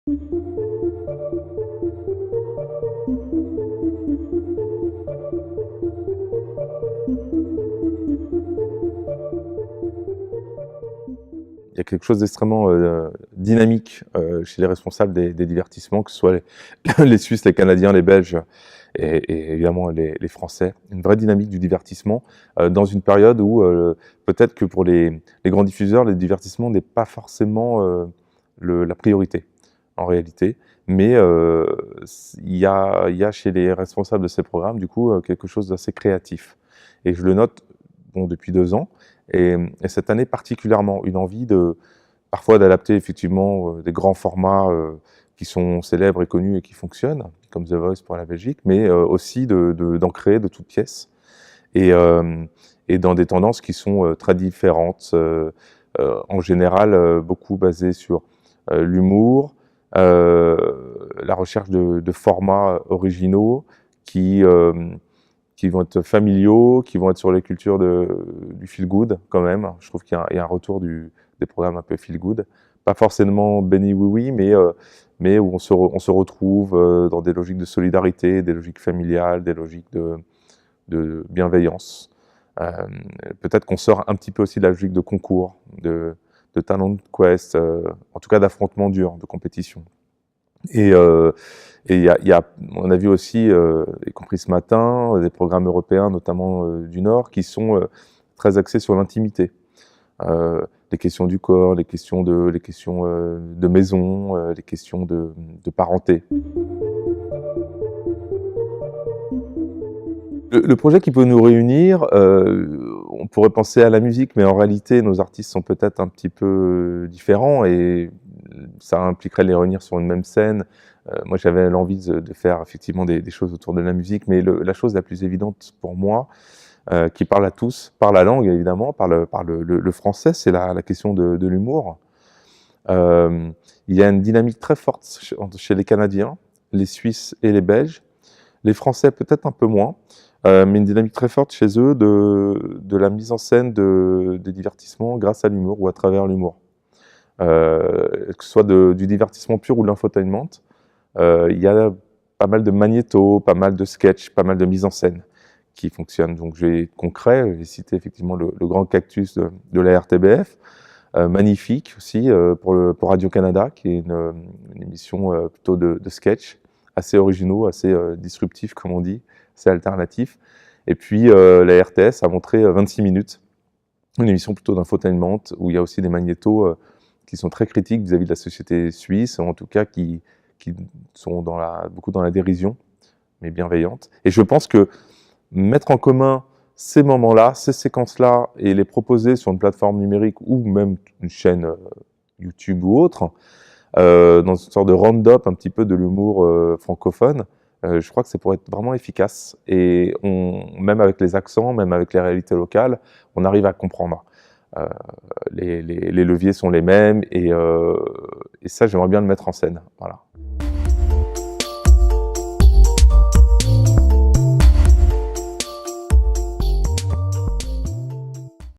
Il y a quelque chose d'extrêmement dynamique chez les responsables des divertissements, que ce soit les Suisses, les Canadiens, les Belges et évidemment les Français. Une vraie dynamique du divertissement dans une période où peut-être que pour les grands diffuseurs, le divertissement n'est pas forcément la priorité en réalité. Mais il y a chez les responsables de ces programmes du coup quelque chose d'assez créatif. Et je le note depuis 2 ans. Et cette année particulièrement, une envie parfois d'adapter effectivement des grands formats qui sont célèbres et connus et qui fonctionnent, comme The Voice pour la Belgique, mais aussi d'en créer de toutes pièces et dans des tendances qui sont très différentes, en général beaucoup basées sur l'humour, la recherche de formats originaux qui vont être familiaux, qui vont être sur les cultures du feel good quand même. Je trouve qu'il y a un retour des programmes un peu feel good. Pas forcément béni oui oui, mais où on se retrouve dans des logiques de solidarité, des logiques familiales, des logiques de bienveillance. Peut-être qu'on sort un petit peu aussi de la logique de concours, de talent quest, en tout cas d'affrontement dur, de compétition. Et on a vu aussi, y compris ce matin, des programmes européens, notamment du Nord, qui sont très axés sur l'intimité. Les questions du corps, les questions de maison, les questions de parenté. Le projet qui peut nous réunir, on pourrait penser à la musique, mais en réalité, nos artistes sont peut-être un petit peu différents et ça impliquerait de les réunir sur une même scène. Moi, j'avais l'envie de faire effectivement des choses autour de la musique, mais la chose la plus évidente pour moi, qui parle à tous, par la langue évidemment, par le français, c'est la question de l'humour. Il y a une dynamique très forte chez les Canadiens, les Suisses et les Belges. Les Français peut-être un peu moins, mais une dynamique très forte chez eux de la mise en scène des divertissements grâce à l'humour ou à travers l'humour. Que ce soit du divertissement pur ou de l'infotainment, il y a pas mal de magnétos, pas mal de sketchs, pas mal de mise en scène qui fonctionnent. Donc je vais être concret, j'ai cité effectivement le Grand Cactus de la RTBF, magnifique aussi pour Radio-Canada, qui est une émission plutôt de sketch, assez originaux, assez disruptifs comme on dit, assez alternatifs. Et puis la RTS a montré 26 minutes, une émission plutôt d'infotainment, où il y a aussi des magnétos qui sont très critiques vis-à-vis de la société suisse, en tout cas qui sont beaucoup dans la dérision, mais bienveillante. Et je pense que mettre en commun ces moments-là, ces séquences-là, et les proposer sur une plateforme numérique ou même une chaîne YouTube ou autre, dans une sorte de round-up un petit peu de l'humour francophone, je crois que ça pourrait être vraiment efficace. Et même avec les accents, même avec les réalités locales, on arrive à comprendre. Les leviers sont les mêmes et ça, j'aimerais bien le mettre en scène. Voilà.